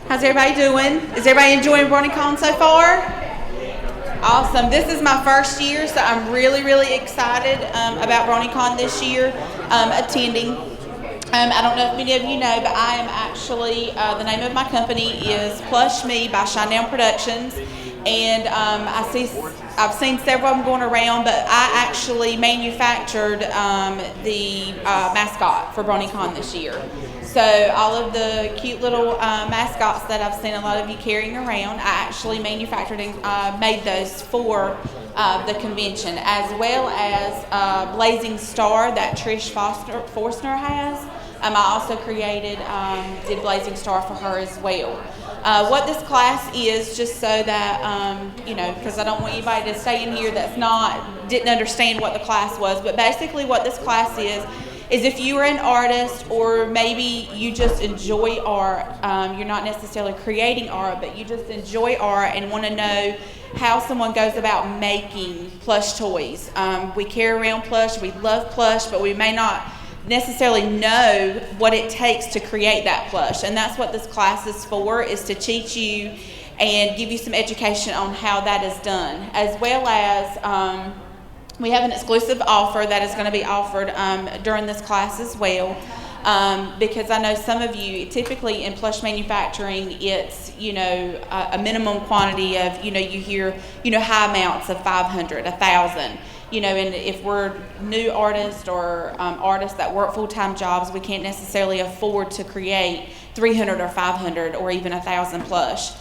How's everybody doing? Is everybody enjoying BronyCon so far? Awesome. This is my first year, so I'm really excited about BronyCon this year, attending. I don't know if many of you know, but I am actually, the name of my company is Plush Me by Shinedown Productions, and I've seen several of them going around, but I actually manufactured the mascot for BronyCon this year. So all of the cute little mascots that I've seen a lot of you carrying around, I actually manufactured and made those for the convention, as well as Blazing Star that Trish Forstner has. I also did Blazing Star for her as well. What this class is, just so that, because I don't want anybody to stay in here didn't understand what the class was, but basically what this class is if you are an artist, or maybe you just enjoy art, you're not necessarily creating art, but you just enjoy art and want to know how someone goes about making plush toys. We carry around plush, we love plush, but we may not necessarily know what it takes to create that plush, and that's what this class is for, is to teach you and give you some education on how that is done, as well as we have an exclusive offer that is going to be offered during this class as well, because I know some of you, typically in plush manufacturing, it's a minimum quantity of you hear high amounts of 500, 1,000. And if we're new artists or artists that work full-time jobs, we can't necessarily afford to create 300 or 500 or even 1,000 plush.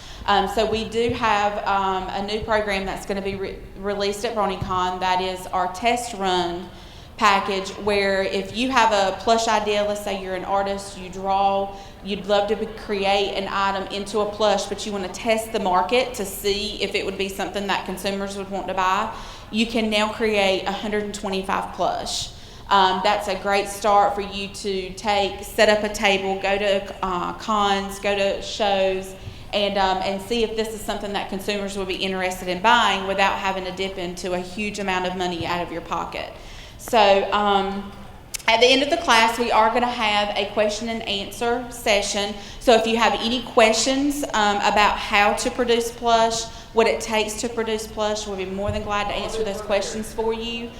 So we do have a new program that's going to be released at BronyCon. That is our test run package, where if you have a plush idea, let's say you're an artist, you draw, you'd love to create an item into a plush, but you want to test the market to see if it would be something that consumers would want to buy, you can now create 125 plush. That's a great start for you to set up a table, go to cons, go to shows, and see if this is something that consumers would be interested in buying without having to dip into a huge amount of money out of your pocket. So at the end of the class, we are going to have a question and answer session. So if you have any questions about how to produce plush, what it takes to produce plush, we'll be more than glad to answer those questions for you.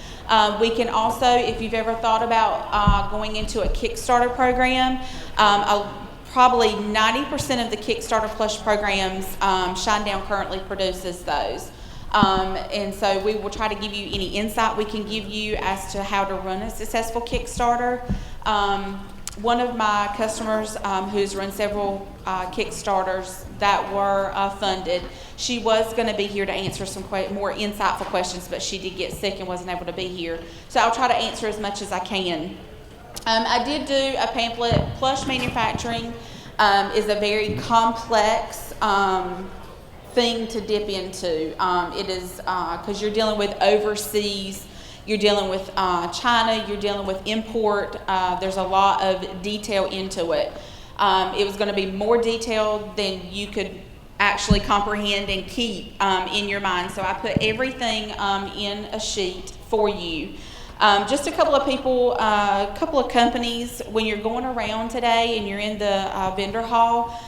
We can also, if you've ever thought about going into a Kickstarter program, probably 90% of the Kickstarter plush programs, Shinedown currently produces those. And so we will try to give you any insight we can give you as to how to run a successful Kickstarter. One of my customers who's run several Kickstarters that were funded, she was going to be here to answer some more insightful questions, but she did get sick and wasn't able to be here. So I'll try to answer as much as I can. I did do a pamphlet. Plush manufacturing is a very complex thing to dip into. It is because you're dealing with overseas, you're dealing with China, you're dealing with import. There's a lot of detail into it. It was going to be more detailed than you could actually comprehend and keep in your mind. So I put everything in a sheet for you. Just a couple of people, a couple of companies, when you're going around today and you're in the vendor hall,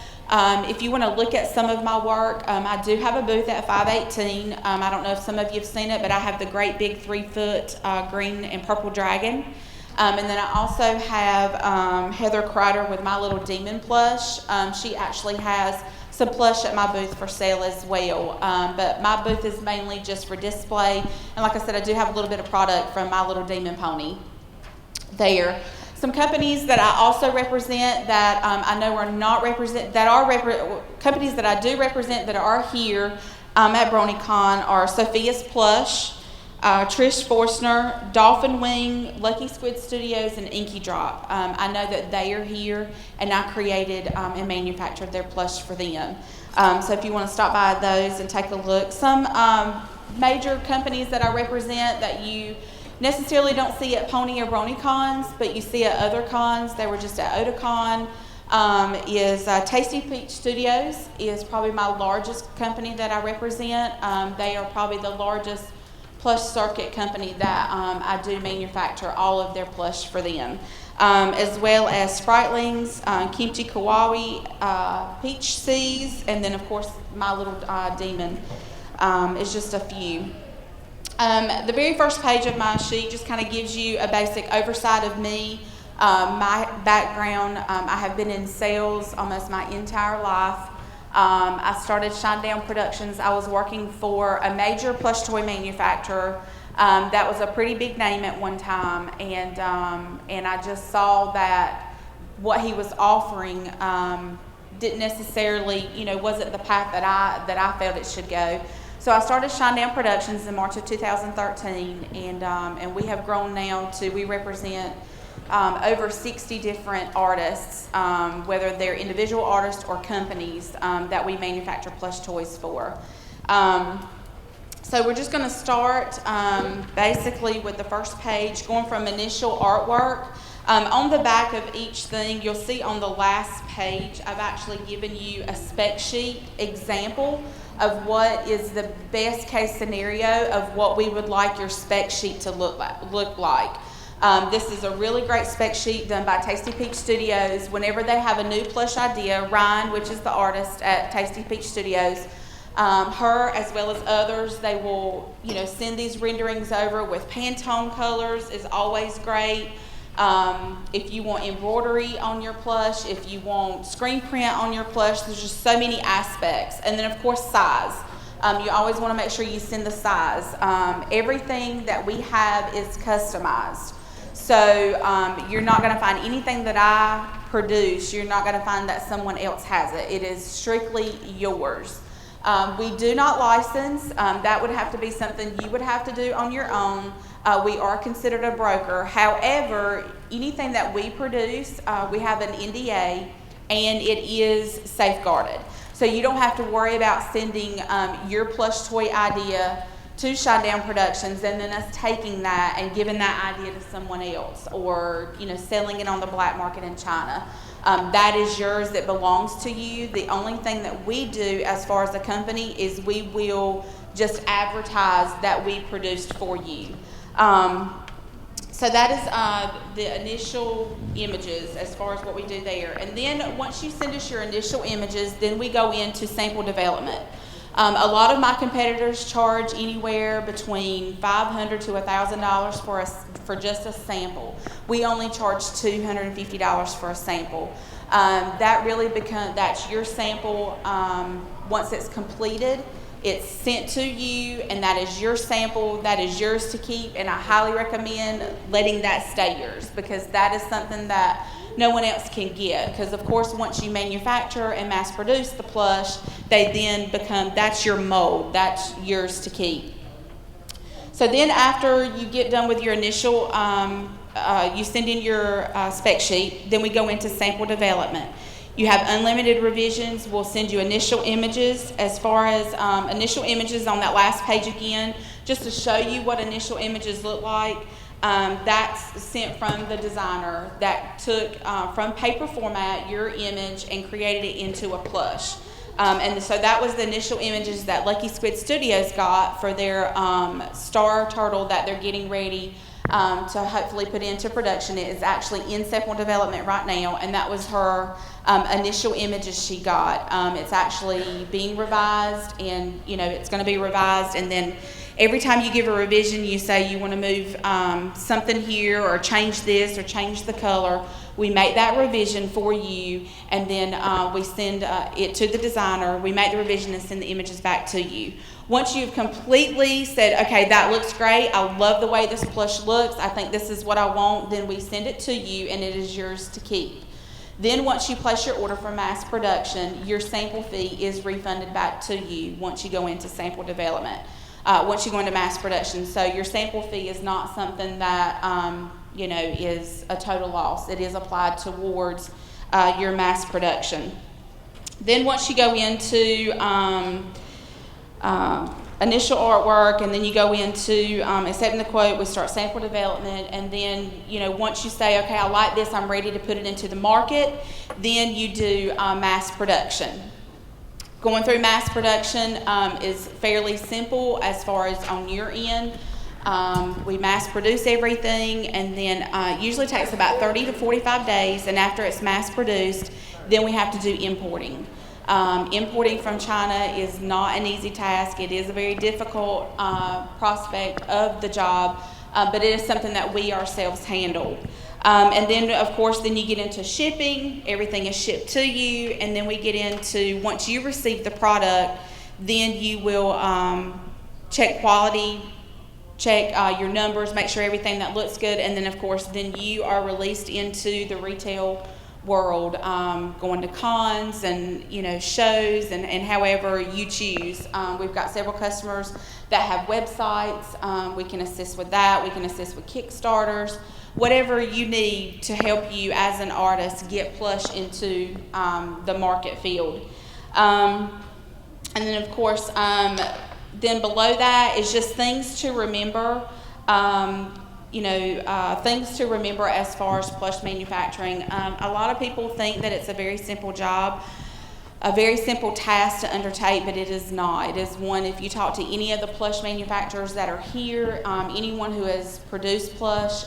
if you want to look at some of my work, I do have a booth at 518. I don't know if some of you have seen it, but I have the great big 3-foot green and purple dragon. And then I also have Heather Kreider with My Little Demon plush. She actually has some plush at my booth for sale as well. But my booth is mainly just for display. And like I said, I do have a little bit of product from My Little Demon Pony there. Some companies that I also represent that I know are not represent, that are companies that I do represent that are here at BronyCon are Sophia's Plush, Trish Forstner, Dolphin Wing, Lucky Squid Studios, and Inky Drop. I know that they are here, and I created and manufactured their plush for them. So if you want to stop by those and take a look. Some major companies that I represent that you necessarily don't see at Pony or BronyCons, but you see at other cons. They were just at Otakon. Is Tasty Peach Studios is probably my largest company that I represent. They are probably the largest plush circuit company that I do manufacture all of their plush for them, as well as Spritlings, Kimchi Kawaii, Peach Seas, and then of course my little demon is just a few. The very first page of my sheet just kind of gives you a basic oversight of me, my background. I have been in sales almost my entire life. I started Shinedown Productions. I was working for a major plush toy manufacturer that was a pretty big name at one time, and I just saw that what he was offering didn't necessarily, wasn't the path that I felt it should go. So I started Shinedown Productions in March of 2013, and we have grown now to, we represent over 60 different artists, whether they're individual artists or companies that we manufacture plush toys for. So we're just going to start basically with the first page, going from initial artwork. On the back of each thing, you'll see on the last page, I've actually given you a spec sheet example of what is the best case scenario of what we would like your spec sheet to look like. This is a really great spec sheet done by Tasty Peach Studios. Whenever they have a new plush idea, Ryan, which is the artist at Tasty Peach Studios, her as well as others, they will send these renderings over with Pantone colors is always great. If you want embroidery on your plush, if you want screen print on your plush, there's just so many aspects. And then of course size. You always want to make sure you send the size. Everything that we have is customized. So you're not going to find anything that I produce, you're not going to find that someone else has it. It is strictly yours. We do not license. That would have to be something you would have to do on your own. We are considered a broker. However, anything that we produce, we have an NDA and it is safeguarded. So you don't have to worry about sending your plush toy idea to Shinedown Productions and then us taking that and giving that idea to someone else, or selling it on the black market in China. That is yours, that belongs to you. The only thing that we do as far as a company is we will just advertise that we produced for you. So that is the initial images as far as what we do there. And then once you send us your initial images, then we go into sample development. A lot of my competitors charge anywhere between $500 to $1,000 for just a sample. We only charge $250 for a sample. That really that's your sample. Once it's completed, it's sent to you, and that is your sample. That is yours to keep, and I highly recommend letting that stay yours, because that is something that no one else can get. Because of course, once you manufacture and mass produce the plush, they then become, that's your mold, that's yours to keep. So then after you get done with your initial, you send in your spec sheet, then we go into sample development. You have unlimited revisions. We'll send you initial images. As far as initial images on that last page again, just to show you what initial images look like. That's sent from the designer that took from paper format your image and created it into a plush. And so that was the initial images that Lucky Squid Studios got for their star turtle that they're getting ready to hopefully put into production. It is actually in sample development right now, and that was her initial images she got. It's actually being revised, and it's going to be revised, and then every time you give a revision, you say you want to move something here or change this or change the color. We make that revision for you, and then we send it to the designer. We make the revision and send the images back to you. Once you've completely said, okay, that looks great, I love the way this plush looks, I think this is what I want, then we send it to you, and it is yours to keep. Then once you place your order for mass production, your sample fee is refunded back to you once you go into sample development. Once you go into mass production. So your sample fee is not something that is a total loss. It is applied towards your mass production. Then once you go into initial artwork, and then you go into accepting the quote, we start sample development, and then once you say, okay, I like this, I'm ready to put it into the market, then you do mass production. Going through mass production is fairly simple as far as on your end. We mass produce everything, and then usually takes about 30 to 45 days, and after it's mass produced, then we have to do importing. Importing from China is not an easy task. It is a very difficult prospect of the job, but it is something that we ourselves handle. And then, of course, then you get into shipping. Everything is shipped to you, and then we get into, once you receive the product, then you will check quality, check your numbers, make sure everything that looks good, and then, of course, then you are released into the retail world, going to cons and shows and however you choose. We've got several customers that have websites. We can assist with that. We can assist with Kickstarters, whatever you need to help you as an artist get plush into the market field. And then, of course, then below that is just things to remember. Things to remember as far as plush manufacturing. A lot of people think that it's a very simple job, a very simple task to undertake, but it is not. It is one, if you talk to any of the plush manufacturers that are here, anyone who has produced plush,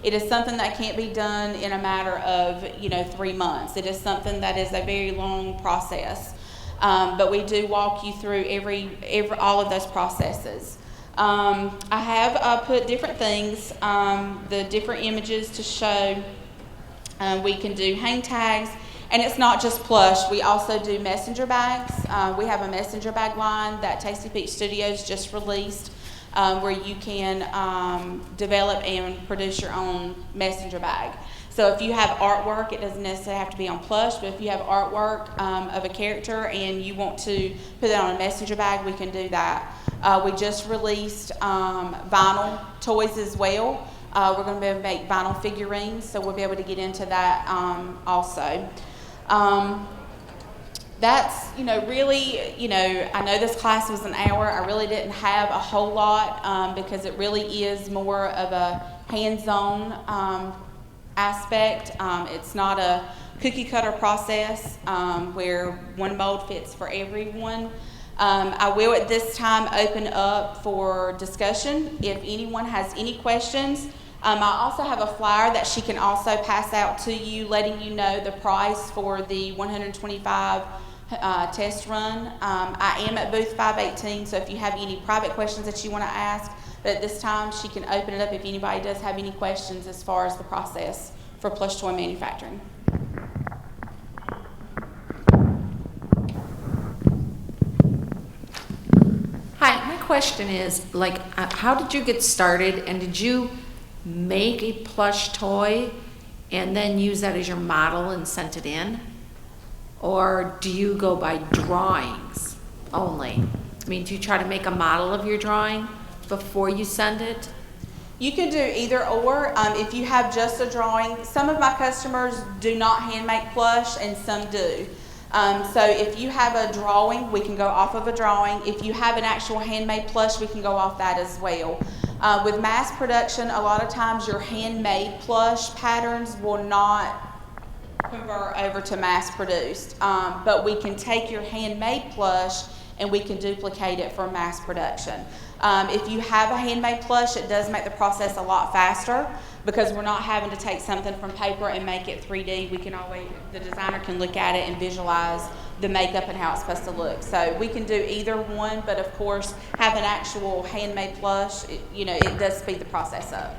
it is something that can't be done in a matter of 3 months. It is something that is a very long process, but we do walk you through all of those processes. I have put different things, the different images to show. We can do hang tags, and it's not just plush. We also do messenger bags. We have a messenger bag line that Tasty Peach Studios just released, where you can develop and produce your own messenger bag. So if you have artwork, it doesn't necessarily have to be on plush, but if you have artwork of a character and you want to put it on a messenger bag, we can do that. We just released vinyl toys as well. We're going to be able to make vinyl figurines, so we'll be able to get into that also. That's, really, I know this class was an hour. I really didn't have a whole lot because it really is more of a hands-on aspect. It's not a cookie cutter process where one mold fits for everyone. I will at this time open up for discussion if anyone has any questions. I also have a flyer that she can also pass out to you, letting you know the price for the 125 test run. I am at booth 518, so if you have any private questions that you want to ask, but at this time she can open it up if anybody does have any questions as far as the process for plush toy manufacturing. Hi, my question is, how did you get started, and did you make a plush toy and then use that as your model and sent it in? Or do you go by drawings only? I mean, do you try to make a model of your drawing before you send it? You can do either or. If you have just a drawing, some of my customers do not hand make plush and some do. So if you have a drawing, we can go off of a drawing. If you have an actual handmade plush, we can go off that as well. With mass production, a lot of times your handmade plush patterns will not convert over to mass produced. But we can take your handmade plush and we can duplicate it for mass production. If you have a handmade plush, it does make the process a lot faster because we're not having to take something from paper and make it 3D. We can always, the designer can look at it and visualize the makeup and how it's supposed to look. So we can do either one, but of course, have an actual handmade plush, it does speed the process up.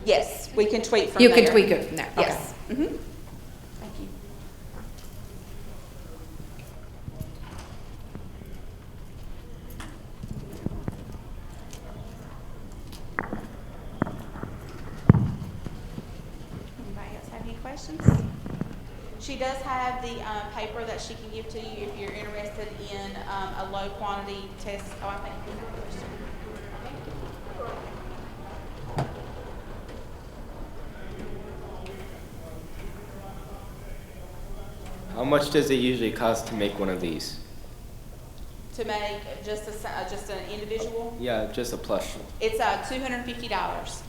Yes, we can tweak from there. You can tweak it from there. Yes. Okay. Mm-hmm. Thank you. Anybody else have any questions? She does have the paper that she can give to you if you're interested in a low quantity test. Oh, I think you have a question. How much does it usually cost to make one of these? To make just an individual? Yeah, just a plush. It's $250.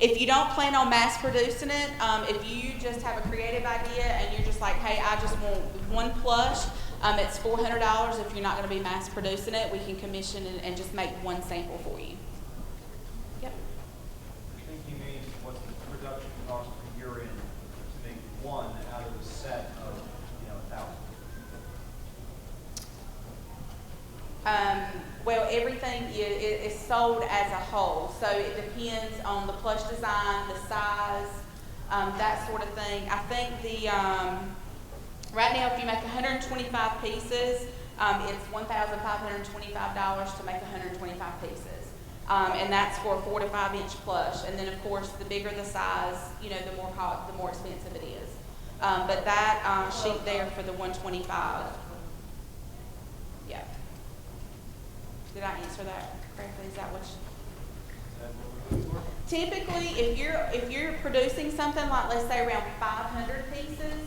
If you don't plan on mass producing it, if you just have a creative idea and you're just like, hey, I just want one plush, it's $400. If you're not going to be mass producing it, we can commission and just make one sample for you. Well, everything is sold as a whole, so it depends on the plush design, the size, that sort of thing. I think right now, if you make 125 pieces, it's $1,525 to make 125 pieces. And that's for a 4 to 5 inch plush. And then of course, the bigger the size, you know, the more expensive it is. But that sheet there for the 125. Yeah. Did I answer that correctly? Is that what typically, if you're producing something like, let's say, around 500 pieces,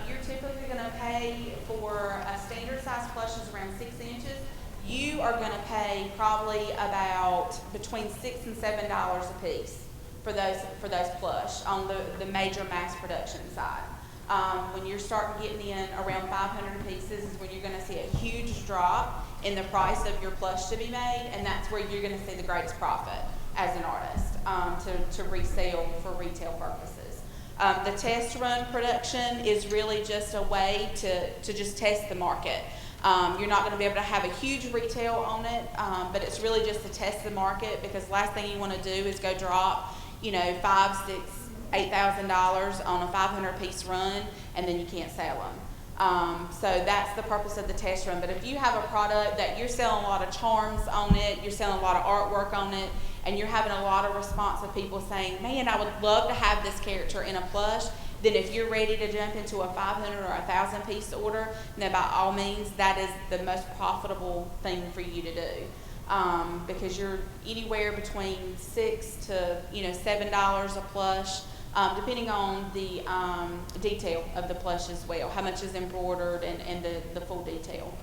you're typically going to pay for a standard size plush is around 6 inches. You are going to pay probably about between $6 and $7 a piece for those plush on the major mass production side. When you're starting getting in around 500 pieces is when you're going to see a huge drop in the price of your plush to be made, and that's where you're going to see the greatest profit as an artist to resell for retail purposes. The test run production is really just a way to just test the market. You're not going to be able to have a huge retail on it, but it's really just to test the market, because last thing you want to do is go drop, you know, $5,000, $6,000, $8,000 on a 500 piece run, and then you can't sell them. So that's the purpose of the test run. But if you have a product that you're selling a lot of charms on it, you're selling a lot of artwork on it, and you're having a lot of response of people saying, man, I would love to have this character in a plush, then if you're ready to jump into a 500 or 1,000 piece order, then by all means, that is the most profitable thing for you to do. Because you're anywhere between $6 to $7 a plush, depending on the detail of the plush as well, how much is embroidered and the full detail.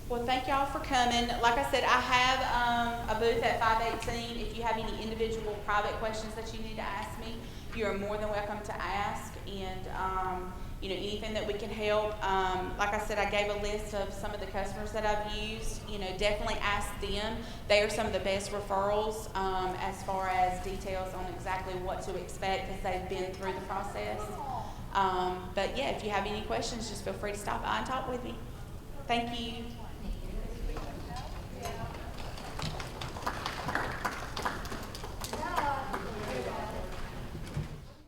Well, thank y'all for coming. Like I said, I have a booth at 518. If you have any individual private questions that you need to ask me, you are more than welcome to ask. And anything that we can help. Like I said, I gave a list of some of the customers that I've used. Definitely ask them. They are some of the best referrals as far as details on exactly what to expect, because they've been through the process. But yeah, if you have any questions, just feel free to stop by and talk with me. Thank you.